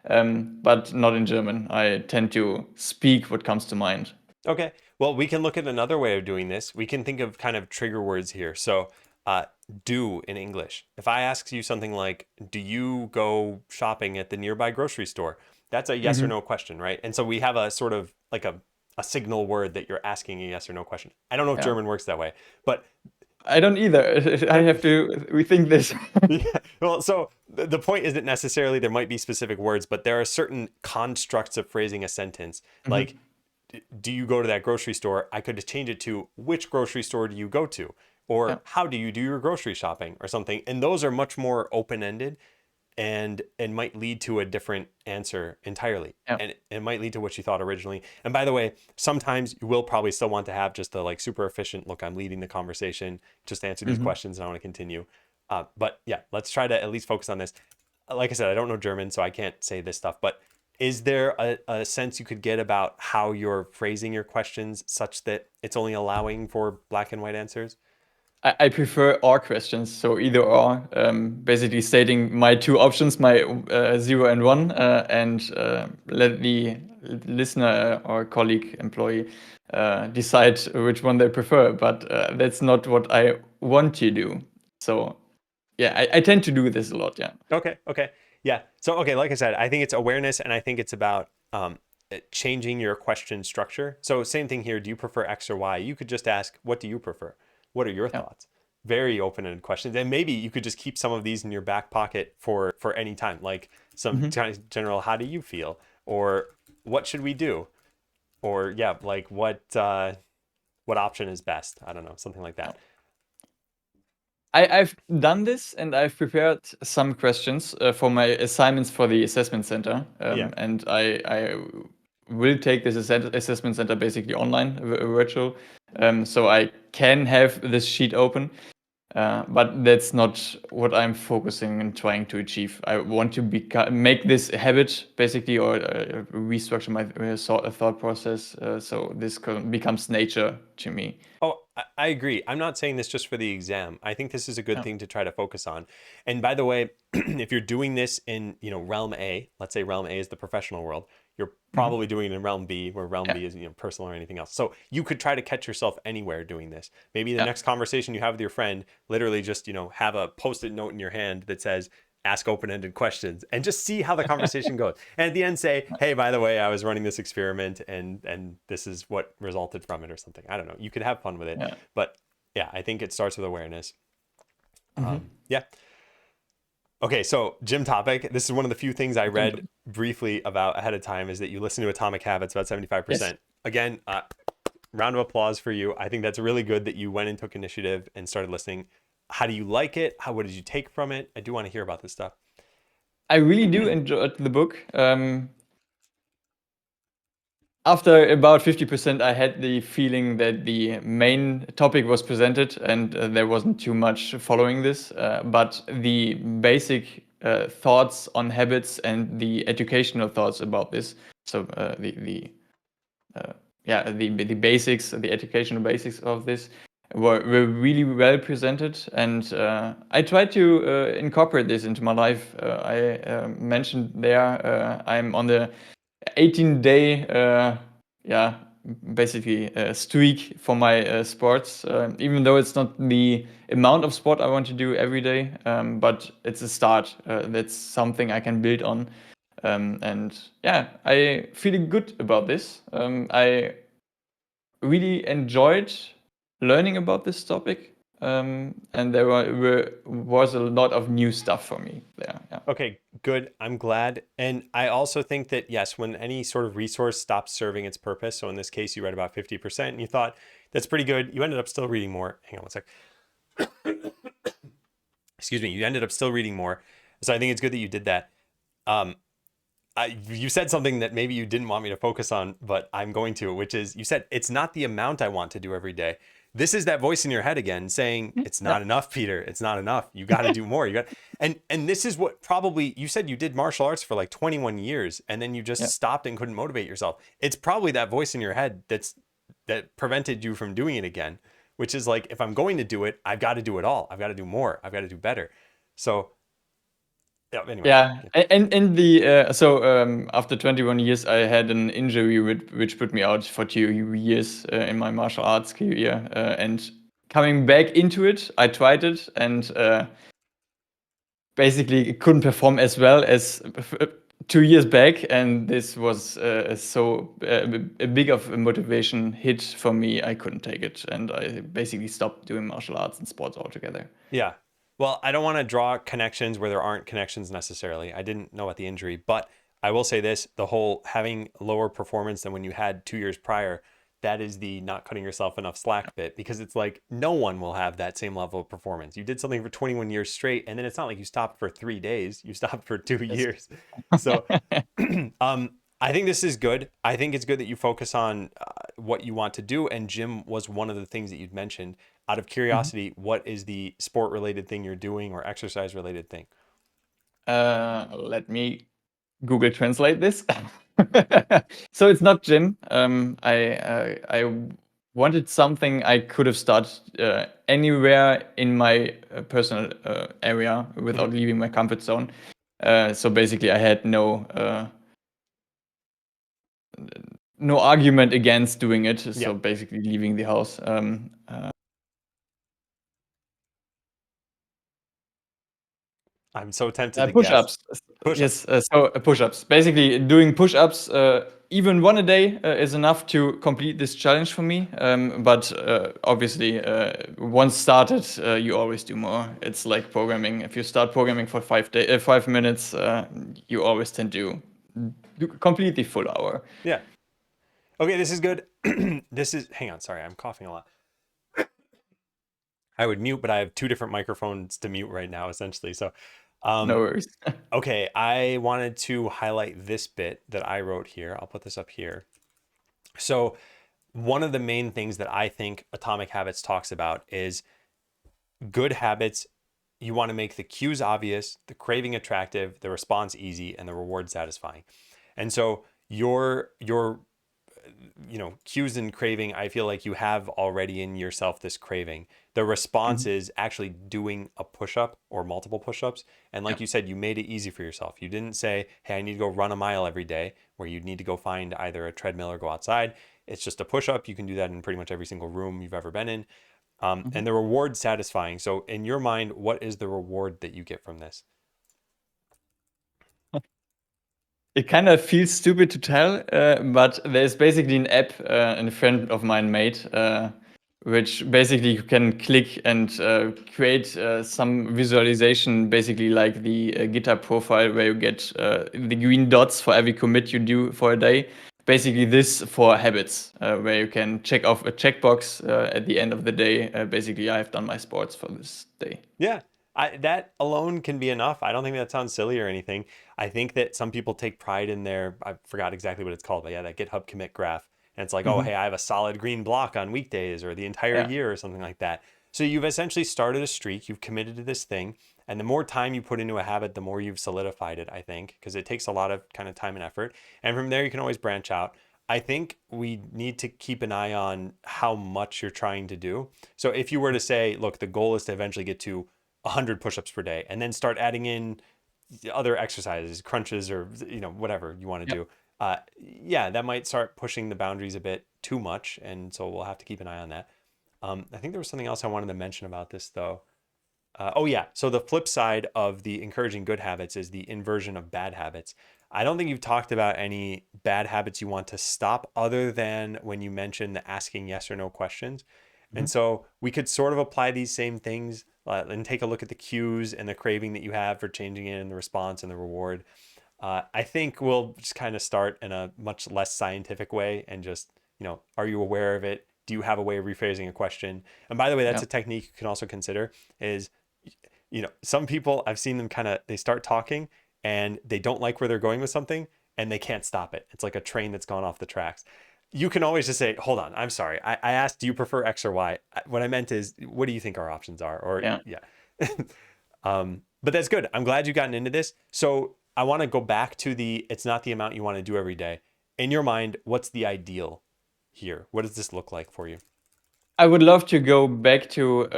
but not in German. I tend to speak what comes to mind. Okay. Well, we can look at another way of doing this. We can think of kind of trigger words here. So, uh, do in English. If I ask you something like, do you go shopping at the nearby grocery store? That's a yes or Hmm. no question, right? And so we have a sort of like a signal word that you're asking a yes or no question. I don't know if Yeah, German works that way, but I don't either. I have to rethink this. yeah. Well, so the point isn't necessarily there might be specific words, but there are certain constructs of phrasing a sentence. Like, Hmm. do you go to that grocery store? I could change it to, which grocery store do you go to? Yeah. Or how do you do your grocery shopping or something? And those are much more open-ended and might lead to a different answer entirely. Yeah. And it might lead to what you thought originally. And by the way, sometimes you will probably still want to have just the like super efficient, look, I'm leading the conversation, just answer these Hmm. questions and I want to continue. But yeah, let's try to at least focus on this. Like I said, I don't know German, so I can't say this stuff, but is there a sense you could get about how you're phrasing your questions such that it's only allowing for black and white answers? I prefer or questions, so either or, basically stating my two options, my 0 and 1, and let the listener or colleague, employee decide which one they prefer. But that's not what I want to do. So yeah, I tend to do this a lot. Yeah. Okay. Okay. Yeah. So, okay, like I said, I think it's awareness and I think it's about changing your question structure. So, same thing here. Do you prefer X or Y? You could just ask, what do you prefer? What are your Yeah. thoughts? Very open-ended questions. And maybe you could just keep some of these in your back pocket for any time, like some Hmm. general, how do you feel? Or what should we do? Or yeah, like what option is best? I don't know, something like that. I've done this and I've prepared some questions for my assignments for the assessment center. Yeah. And I will take this assessment center basically online, virtual. So I can have this sheet open. But that's not what I'm focusing and trying to achieve. I want to make this a habit, basically, or restructure my thought process, so this becomes nature to me. Oh, I agree. I'm not saying this just for the exam. I think this is a good Yeah. thing to try to focus on. And by the way, if you're doing this in, realm A, let's say realm A is the professional world, you're probably doing it in realm B, where realm Yeah. B is, personal or anything else. So you could try to catch yourself anywhere doing this. Maybe the Yeah. next conversation you have with your friend, literally just, have a post-it note in your hand that says, ask open-ended questions, and just see how the conversation goes. And at the end say, hey, by the way, I was running this experiment and this is what resulted from it, or something. I don't know. You could have fun with it. Yeah. But yeah, I think it starts with awareness. Mhm. Yeah. Okay, so gym topic. This is one of the few things I read briefly about ahead of time, is that you listen to Atomic Habits about 75%. Yes. Again, round of applause for you. I think that's really good that you went and took initiative and started listening. How do you like it? What did you take from it? I do want to hear about this stuff. I really do enjoy the book. After about 50%, I had the feeling that the main topic was presented and there wasn't too much following this. But the basic thoughts on habits and the educational thoughts about this, so the basics, the educational basics of this were really well presented, and I tried to incorporate this into my life. I mentioned there I'm on the 18-day basically streak for my sports, even though it's not the amount of sport I want to do every day, but it's a start. That's something I can build on. And yeah, I feel good about this. I really enjoyed learning about this topic, and there was a lot of new stuff for me there. Yeah. Okay, good. I'm glad. And I also think that, yes, when any sort of resource stops serving its purpose, so in this case, you read about 50% and you thought that's pretty good, you ended up still reading more. Hang on one sec. Excuse me. You ended up still reading more. So I think it's good that you did that. You said something that maybe you didn't want me to focus on, but I'm going to, which is, you said, it's not the amount I want to do every day. This is that voice in your head again saying, it's not enough, Peter. It's not enough. You got to do more. And this is what probably, you said you did martial arts for like 21 years and then you just stopped and couldn't motivate yourself. It's probably that voice in your head that prevented you from doing it again, which is like, if I'm going to do it, I've got to do it all. I've got to do more. I've got to do better. So yeah, anyway. Yeah, and after 21 years, I had an injury which put me out for 2 years in my martial arts career. And coming back into it, I tried it and basically couldn't perform as well as 2 years back. And this was a big of a motivation hit for me. I couldn't take it, and I basically stopped doing martial arts and sports altogether. Yeah. Well, I don't want to draw connections where there aren't connections necessarily. I didn't know about the injury, but I will say this, the whole having lower performance than when you had 2 years prior, that is the not cutting yourself enough slack bit, because it's like no one will have that same level of performance. You did something for 21 years straight, and then it's not like you stopped for 3 days, you stopped for 2 years. So I think this is good. I think it's good that you focus on what you want to do. And gym was one of the things that you'd mentioned. Out of curiosity, what is the sport related thing you're doing or exercise related thing? Let me Google Translate this. So it's not gym. I wanted something I could have started anywhere in my personal area without leaving my comfort zone. So basically, I had no argument against doing it. So Yeah. basically, leaving the house. I'm so tempted to guess. Push-ups. Push-ups. Yes, so push-ups. Basically, doing push-ups, even one a day, is enough to complete this challenge for me. But obviously, once started, you always do more. It's like programming. If you start programming for 5 minutes, you always tend to do completely full hour. Yeah. Okay, this is good. Hang on, sorry, I'm coughing a lot. I would mute, but I have two different microphones to mute right now, essentially. So, No worries. okay, I wanted to highlight this bit that I wrote here. I'll put this up here. So, one of the main things that I think Atomic Habits talks about is good habits. You want to make the cues obvious, the craving attractive, the response easy, and the reward satisfying. And so your cues and craving, I feel like you have already in yourself this craving. The response Mhm. is actually doing a push-up or multiple push-ups. And like Yeah. you said, you made it easy for yourself. You didn't say, hey, I need to go run a mile every day, where you'd need to go find either a treadmill or go outside. It's just a push-up. You can do that in pretty much every single room you've ever been in. Mhm. And the reward satisfying. So in your mind, what is the reward that you get from this? It kind of feels stupid to tell, but there's basically an app and a friend of mine made, which basically you can click and create some visualization, basically like the GitHub profile, where you get the green dots for every commit you do for a day. Basically, this for habits, where you can check off a checkbox at the end of the day. Basically, I have done my sports for this day. Yeah, that alone can be enough. I don't think that sounds silly or anything. I think that some people take pride in their, I forgot exactly what it's called, but yeah, that GitHub commit graph. And it's like, oh, hey, Mhm. I have a solid green block on weekdays or the entire Yeah. year or something like that. So you've essentially started a streak, you've committed to this thing. And the more time you put into a habit, the more you've solidified it, I think, because it takes a lot of kind of time and effort. And from there, you can always branch out. I think we need to keep an eye on how much you're trying to do. So if you were to say, look, the goal is to eventually get to 100 push-ups per day and then start adding in other exercises, crunches, or whatever you want to Yeah. do, yeah, that might start pushing the boundaries a bit too much, and so we'll have to keep an eye on that. I think there was something else I wanted to mention about this though. Oh yeah, so the flip side of the encouraging good habits is the inversion of bad habits. I don't think you've talked about any bad habits you want to stop, other than when you mentioned the asking yes or no questions. And Mhm. so we could sort of apply these same things and take a look at the cues and the craving that you have for changing it, and the response and the reward. I think we'll just kind of start in a much less scientific way and just, are you aware of it? Do you have a way of rephrasing a question? And by the way, that's Yeah. a technique you can also consider is, some people, I've seen them they start talking and they don't like where they're going with something and they can't stop it. It's like a train that's gone off the tracks. You can always just say, hold on, I'm sorry. I asked, do you prefer X or Y? What I meant is, what do you think our options are? Or, Yeah. yeah. But that's good. I'm glad you've gotten into this. So I want to go back to it's not the amount you want to do every day. In your mind, what's the ideal here? What does this look like for you? I would love to go back to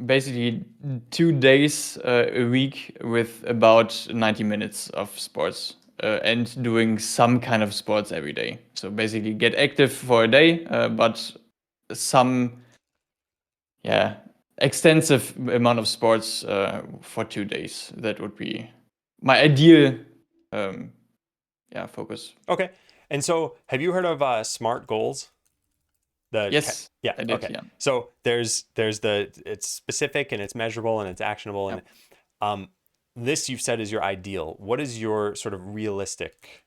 basically 2 days a week with about 90 minutes of sports and doing some kind of sports every day. So basically, get active for a day, but some, yeah, extensive amount of sports for 2 days. That would be my ideal, um, yeah, focus. Okay. And so have you heard of SMART goals? Yes, Yeah, I did. okay. Yeah. So it's specific and it's measurable and it's actionable, Yeah. and um this you've said is your ideal. What is your sort of realistic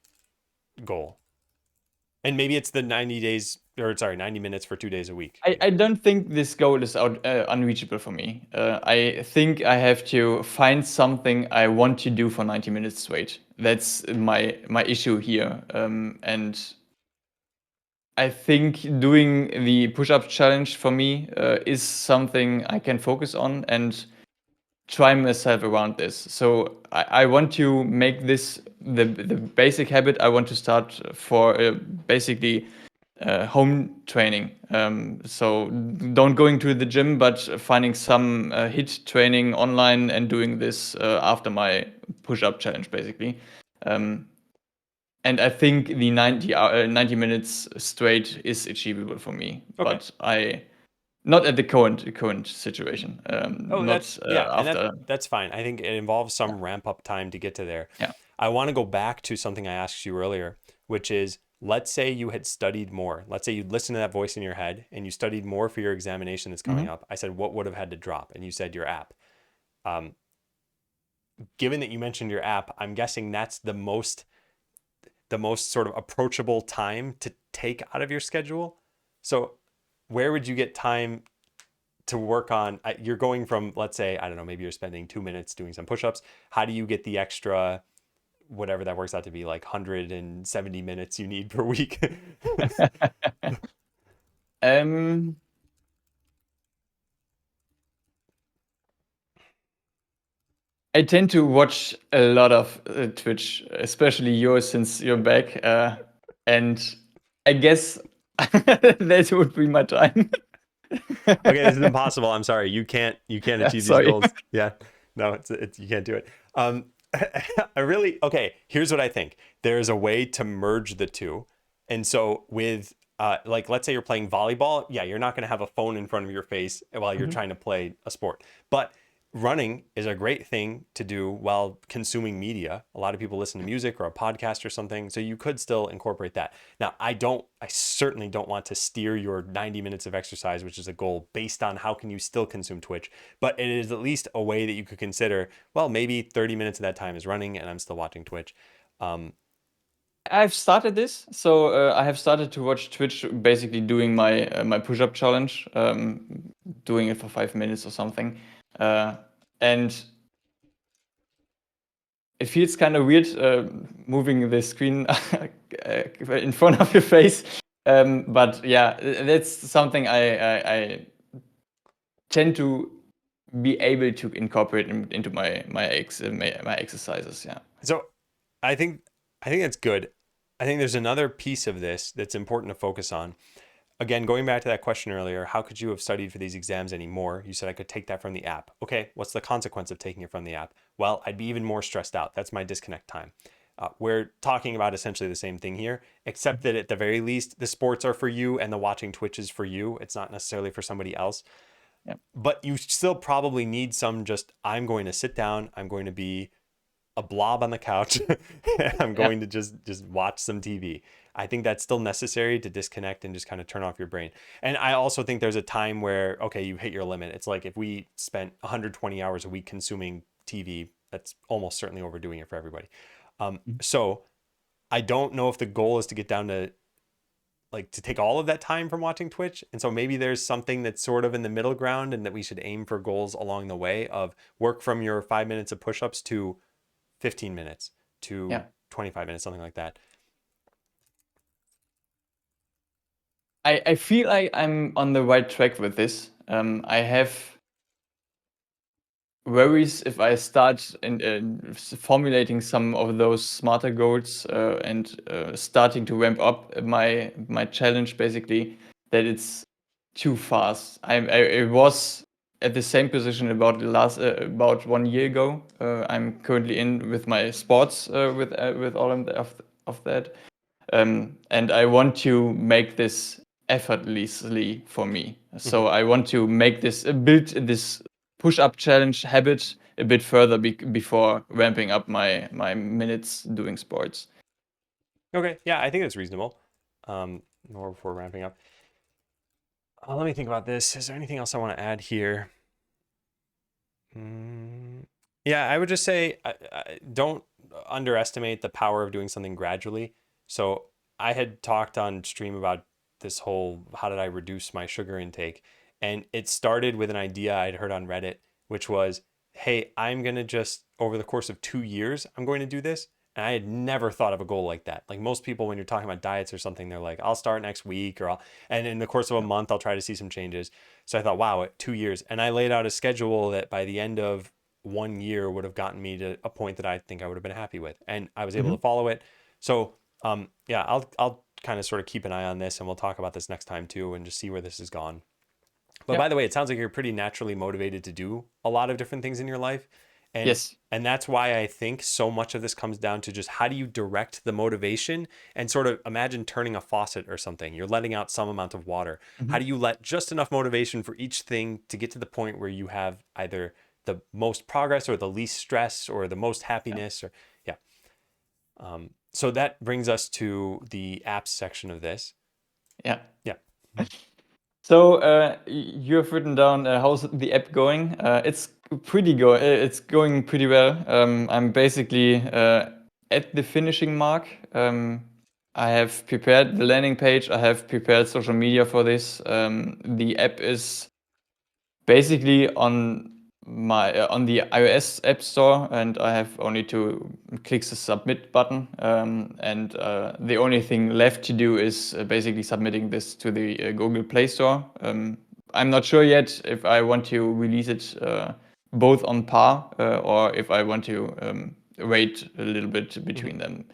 goal? And maybe it's the 90 days, or sorry, 90 minutes for 2 days a week. I don't think this goal is unreachable for me. I think I have to find something I want to do for 90 minutes straight. That's my issue here. And I think doing the push-up challenge for me is something I can focus on and try myself around this. So I want to make this the basic habit. I want to start for basically home training. So don't going to the gym, but finding some HIIT training online and doing this after my push-up challenge, basically. Um, and I think the 90 minutes straight is achievable for me, Okay. but I not at the current situation. Oh, Not yeah, and after. that's fine. I think it involves Yeah. some ramp up time to get to there. Yeah. I want to go back to something I asked you earlier, which is, let's say you had studied more. Let's say you listened to that voice in your head and you studied more for your examination that's coming Mhm. up. I said, what would have had to drop? And you said your app. Um, Given that you mentioned your app, I'm guessing that's the most the most sort of approachable time to take out of your schedule. So where would you get time to work on? You're going from, let's say, I don't know, maybe you're spending 2 minutes doing some push-ups. How do you get the extra, whatever that works out to be, like 170 minutes you need per week? Um, I tend to watch a lot of Twitch, especially yours since you're back, and I guess that would be my time. Okay, this is impossible. I'm sorry. You can't Yeah, achieve these sorry. goals. Yeah. No, it's you can't do it. Okay, here's what I think. There's a way to merge the two. And so with like, let's say you're playing volleyball, yeah, you're not going to have a phone in front of your face while you're Mhm. trying to play a sport. But running is a great thing to do while consuming media. A lot of people listen to music or a podcast or something, so you could still incorporate that. Now, I certainly don't want to steer your 90 minutes of exercise, which is a goal, based on how can you still consume Twitch, but it is at least a way that you could consider, well, maybe 30 minutes of that time is running and I'm still watching Twitch. I've started this, so I have started to watch Twitch, basically doing my push-up challenge, doing it for 5 minutes or something, and it feels kind of weird moving the screen in front of your face, but yeah, that's something I tend to be able to incorporate into my exercises. Yeah. So I think that's good. I think there's another piece of this that's important to focus on. Again, going back to that question earlier, how could you have studied for these exams anymore? You said I could take that from the app. Okay, what's the consequence of taking it from the app? Well, I'd be even more stressed out. That's my disconnect time. We're talking about essentially the same thing here, except that at the very least, the sports are for you and the watching Twitch is for you. It's not necessarily for somebody else. Yeah. But you still probably need some just, I'm going to sit down, I'm going to be a blob on the couch. I'm going to just watch some TV. I think that's still necessary to disconnect and just kind of turn off your brain. And I also think there's a time where, okay, you hit your limit. It's like if we spent 120 hours a week consuming TV, that's almost certainly overdoing it for everybody. So I don't know if the goal is to get down to like to take all of that time from watching Twitch. And so maybe there's something that's sort of in the middle ground and that we should aim for goals along the way of work from your 5 minutes of push-ups to 15 minutes to Yeah. 25 minutes, something like that. I feel like I'm on the right track with this. I have worries if I start formulating some of those smarter goals and starting to ramp up my challenge, basically, that it's too fast. I was at the same position about about 1 year ago. I'm currently in with my sports with all of that, and I want to make this effortlessly for me. So I want to make this build this push-up challenge habit a bit further before ramping up my minutes doing sports. Okay, yeah, I think that's reasonable. More before ramping up. Let me think about this. Is there anything else I want to add here? Yeah, I would just say don't underestimate the power of doing something gradually. So I had talked on stream about this whole how did I reduce my sugar intake, and it started with an idea I'd heard on Reddit, which was, hey, I'm gonna just over the course of 2 years, I'm going to do this. And I had never thought of a goal like that. Like most people, when you're talking about diets or something, they're like, I'll start next week, and in the course of a month, I'll try to see some changes. So I thought, wow, 2 years. And I laid out a schedule that by the end of 1 year would have gotten me to a point that I think I would have been happy with. And I was able to follow it. So yeah, I'll kind of sort of keep an eye on this, and we'll talk about this next time too, and just see where this has gone. But by the way, it sounds like you're pretty naturally motivated to do a lot of different things in your life. And Yes. and that's why I think so much of this comes down to just how do you direct the motivation and sort of imagine turning a faucet or something. You're letting out some amount of water. How do you let just enough motivation for each thing to get to the point where you have either the most progress or the least stress or the most happiness or yeah. So that brings us to the apps section of this. Yeah. Yeah. So you have written down how's the app going? It's going pretty well. I'm basically at the finishing mark. I have prepared the landing page. I have prepared social media for this. The app is basically on the iOS App Store, and I have only to click the submit button. And the only thing left to do is basically submitting this to the Google Play Store. I'm not sure yet if I want to release it both on par or if I want to wait a little bit between them.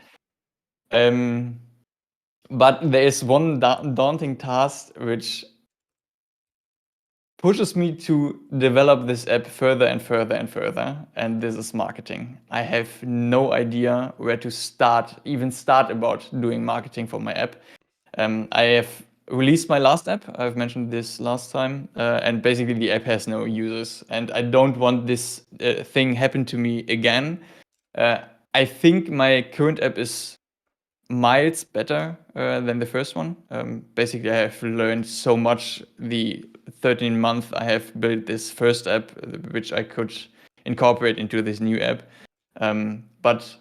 But there is one daunting task which pushes me to develop this app further and further and further, and this is marketing. I have no idea where to even start about doing marketing for my app. I have released my last app. I've mentioned this last time, and basically the app has no users, and I don't want this thing happen to me again. I think my current app is miles better than the first one. Basically, I have learned so much the 13 months I have built this first app, which I could incorporate into this new app. But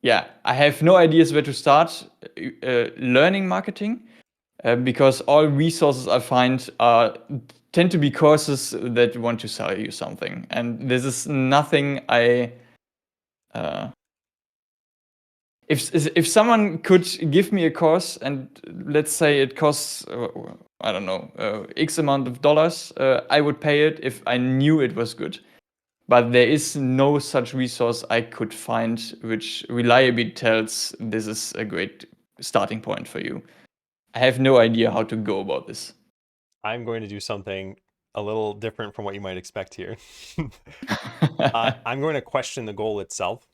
yeah, I have no ideas where to start learning marketing because all resources I find tend to be courses that want to sell you something, and this is nothing I. If someone could give me a course and let's say it costs I don't know X amount of dollars, I would pay it if I knew it was good. But there is no such resource I could find which reliably tells this is a great starting point for you. I have no idea how to go about this. I'm going to do something a little different from what you might expect here. I'm going to question the goal itself.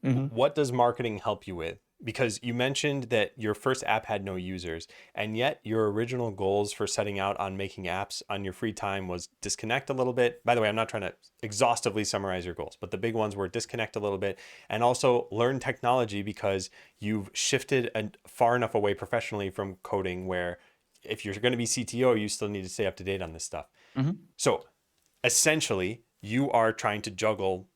What does marketing help you with? Because you mentioned that your first app had no users, and yet your original goals for setting out on making apps on your free time was disconnect a little bit. By the way, I'm not trying to exhaustively summarize your goals, but the big ones were disconnect a little bit and also learn technology because you've shifted far enough away professionally from coding where if you're going to be CTO, you still need to stay up to date on this stuff. So essentially, you are trying to juggle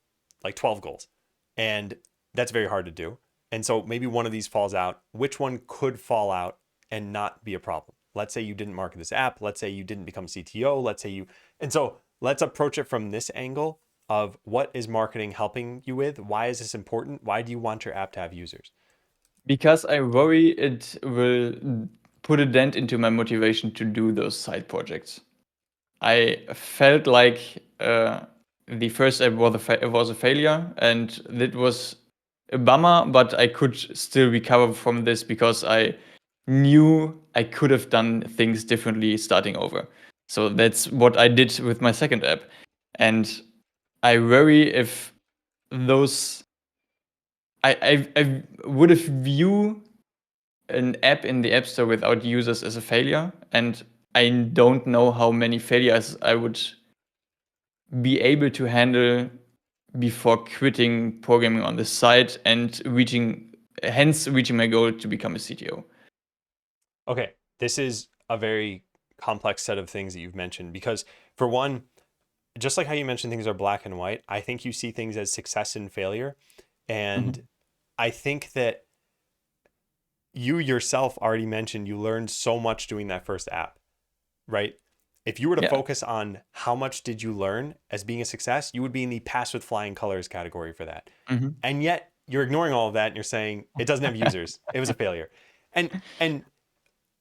like 12 goals, and that's very hard to do. And so maybe one of these falls out. Which one could fall out and not be a problem? Let's say you didn't market this app. Let's say you didn't become CTO. Let's say you, and so let's approach it from this angle of what is marketing helping you with? Why is this important? Why do you want your app to have users? Because I worry it will put a dent into my motivation to do those side projects. I felt like the first app was a failure, and that was a bummer, but I could still recover from this because I knew I could have done things differently starting over. So that's what I did with my second app. And I worry if those I would have view an app in the App Store without users as a failure, and I don't know how many failures I would be able to handle before quitting programming on the site and hence reaching my goal to become a CTO. Okay, this is a very complex set of things that you've mentioned because for one, just like how you mentioned things are black and white, I think you see things as success and failure. And I think that you yourself already mentioned you learned so much doing that first app, right? If you were to focus on how much did you learn as being a success, you would be in the pass with flying colors category for that. And yet you're ignoring all of that and you're saying it doesn't have users. It was a failure. And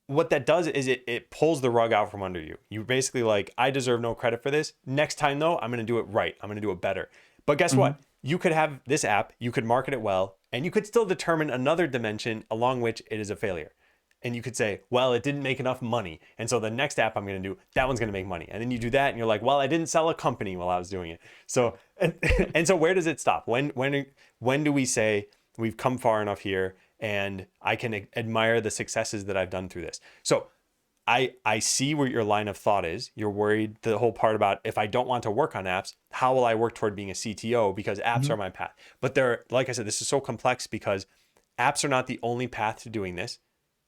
what that does is it pulls the rug out from under you. You're basically like, I deserve no credit for this. Next time though, I'm going to do it right. I'm going to do it better. But guess what? You could have this app, you could market it well, and you could still determine another dimension along which it is a failure. And you could say, well, it didn't make enough money. And so the next app I'm going to do, that one's going to make money. And then you do that and you're like, well, I didn't sell a company while I was doing it. So, and so where does it stop? When do we say we've come far enough here and I can admire the successes that I've done through this? So I see where your line of thought is. You're worried the whole part about if I don't want to work on apps, how will I work toward being a CTO because apps are my path. But like I said, this is so complex because apps are not the only path to doing this.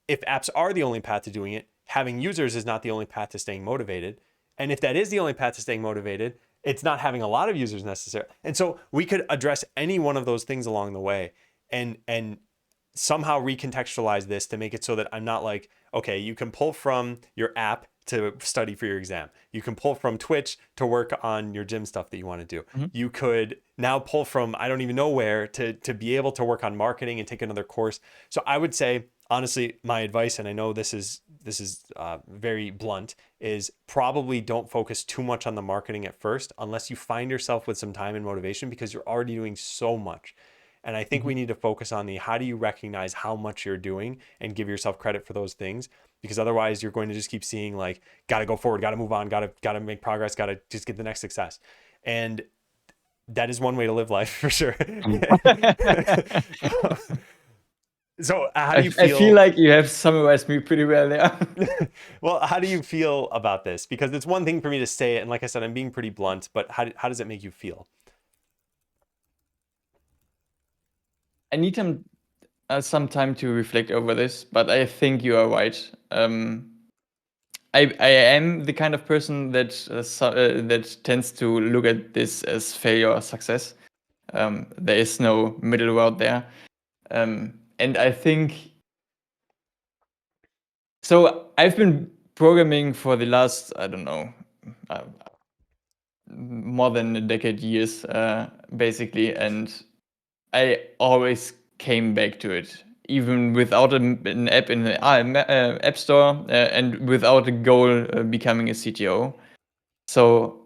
If apps are the only path to doing it, having users is not the only path to staying motivated. And if that is the only path to staying motivated, It's not having a lot of users necessarily. And so we could address any one of those things along the way and somehow recontextualize this to make it so that I'm not like, okay, you can pull from your app to study for your exam. You can pull from Twitch to work on your gym stuff that you want to do. Mhm. You could now pull from I don't even know where to be able to work on marketing and take another course. So I would say, honestly, my advice, and I know this is very blunt, is probably don't focus too much on the marketing at first unless you find yourself with some time and motivation, because you're already doing so much. And I think we need to focus on the how do you recognize how much you're doing and give yourself credit for those things, because otherwise you're going to just keep seeing like, gotta go forward, gotta move on, gotta make progress, gotta just get the next success. And that is one way to live life for sure. So how do you I feel? feel like you have summarized me pretty well there. Well, how do you feel about this? Because it's one thing for me to say it, and like I said, I'm being pretty blunt, but how does it make you feel? I need some time to reflect over this, but I think you are right. I am the kind of person that that tends to look at this as failure or success. There is no middle road there, and I think so. I've been programming for the last, I don't know, uh, more than a decade years, basically, and I always came back to it, even without an app in the App Store, and without a goal becoming a CTO. So,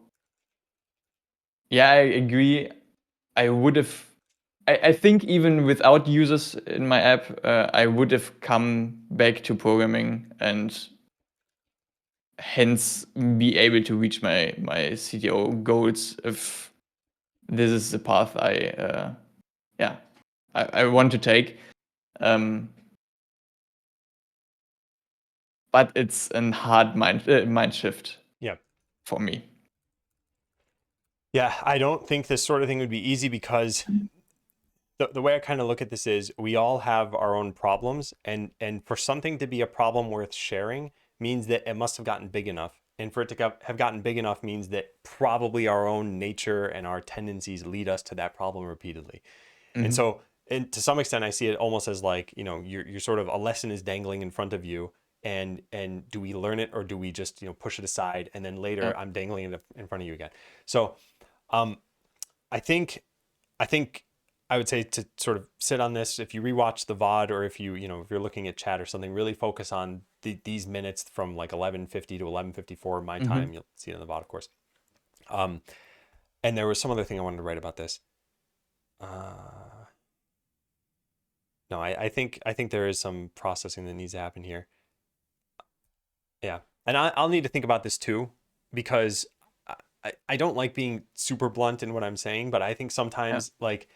yeah, I agree. I would have, I think even without users in my app, I would have come back to programming and hence be able to reach my CTO goals if this is the path I want to take. But it's a hard mind shift Yeah. for me. Yeah, I don't think this sort of thing would be easy, because the way I kind of look at this is we all have our own problems, and for something to be a problem worth sharing means that it must have gotten big enough. And for it to have gotten big enough means that probably our own nature and our tendencies lead us to that problem repeatedly. And so, and to some extent, I see it almost as like, you're sort of, a lesson is dangling in front of you, and do we learn it, or do we just push it aside, and then later I'm dangling it in front of you again. So I think I would say to sort of sit on this. If you rewatch the VOD, or if if you're looking at chat or something, really focus on these minutes from like 11:50 to 11:54 my time. You'll see it in the VOD, of course. And there was some other thing I wanted to write about this. No, I think there is some processing that needs to happen here. Yeah, and I'll need to think about this too, because I don't like being super blunt in what I'm saying, but I think sometimes like,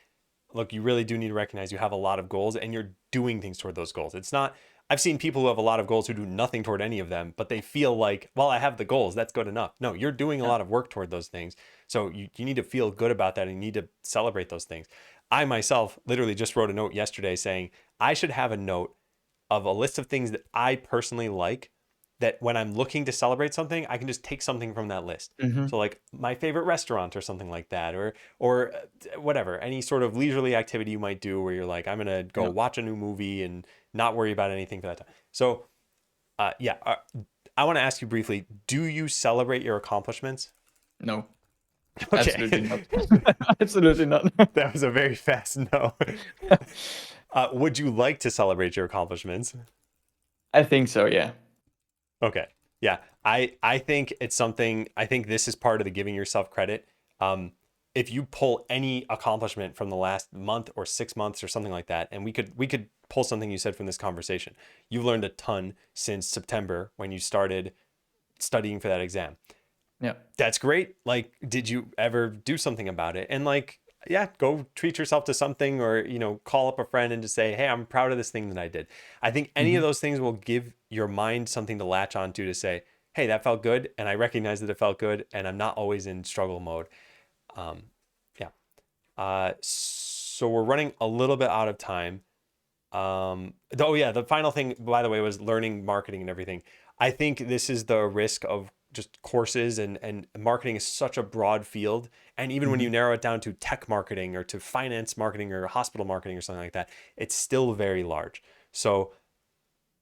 look, you really do need to recognize you have a lot of goals and you're doing things toward those goals. It's not, I've seen people who have a lot of goals who do nothing toward any of them, but they feel like, well, I have the goals, that's good enough. No, you're doing a lot of work toward those things. So you need to feel good about that, and you need to celebrate those things. I myself literally just wrote a note yesterday saying I should have a note of a list of things that I personally like, that when I'm looking to celebrate something, I can just take something from that list. So like my favorite restaurant or something like that, or whatever, any sort of leisurely activity you might do where you're like, I'm going to go watch a new movie and not worry about anything for that time. So I want to ask you briefly, do you celebrate your accomplishments? No. Okay. Absolutely not. Absolutely not. That was a very fast no. Would you like to celebrate your accomplishments? I think so, yeah. Okay. Yeah. I think it's something, I think this is part of the giving yourself credit. If you pull any accomplishment from the last month or 6 months or something like that, and we could pull something you said from this conversation. You've learned a ton since September when you started studying for that exam. Yeah. That's great. Like, did you ever do something about it? And like, yeah, go treat yourself to something, or, call up a friend and just say, hey, I'm proud of this thing that I did. I think any of those things will give your mind something to latch onto to say, hey, that felt good. And I recognize that it felt good, and I'm not always in struggle mode. So we're running a little bit out of time. The final thing, by the way, was learning marketing and everything. I think this is the risk of just courses, and marketing is such a broad field. And even when you narrow it down to tech marketing or to finance marketing or hospital marketing or something like that, it's still very large. So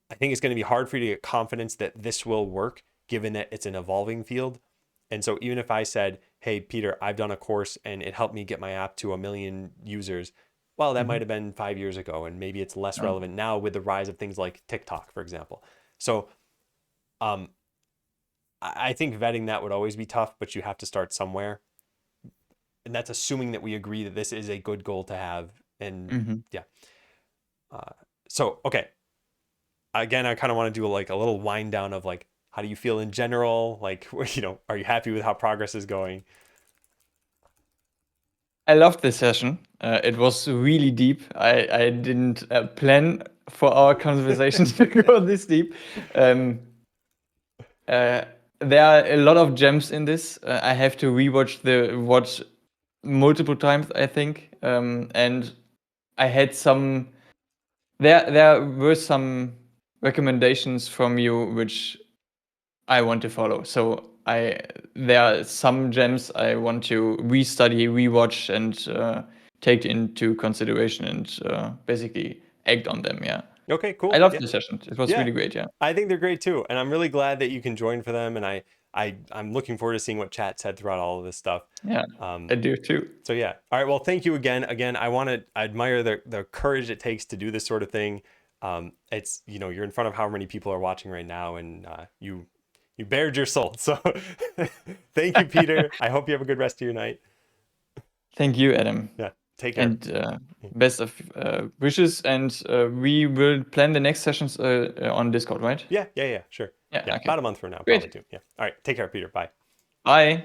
I think it's going to be hard for you to get confidence that this will work, given that it's an evolving field. And so even if I said, hey, Peter, I've done a course and it helped me get my app to 1 million users, well, that might have been 5 years ago, and maybe it's less relevant now with the rise of things like TikTok, for example. So I think vetting that would always be tough, but you have to start somewhere. And that's assuming that we agree that this is a good goal to have. And yeah. So, okay. Again, I kind of want to do like a little wind down of like, how do you feel in general? Like, you know, are you happy with how progress is going? I loved this session. It was really deep. I didn't plan for our conversation to go this deep. There are a lot of gems in this. I have to watch multiple times, I think. And I had some. There were some recommendations from you which I want to follow. So there are some gems I want to restudy, rewatch, and take into consideration, and basically act on them. Yeah. Okay, cool. I loved Yeah. the session. It was really great. Yeah. I think they're great too. And I'm really glad that you can join for them. And I'm looking forward to seeing what chat said throughout all of this stuff. Yeah. I do too. So yeah. All right. Well, thank you again. Again, I admire the courage it takes to do this sort of thing. It's, you know, you're in front of how many people are watching right now, and you bared your soul. So thank you, Peter. I hope you have a good rest of your night. Thank you, Adam. Yeah. Take care. And best of wishes. And we will plan the next sessions on Discord, right? Yeah. Sure. Yeah. Okay. About a month from now, Great. probably too. Yeah. All right. Take care, Peter. Bye. Bye.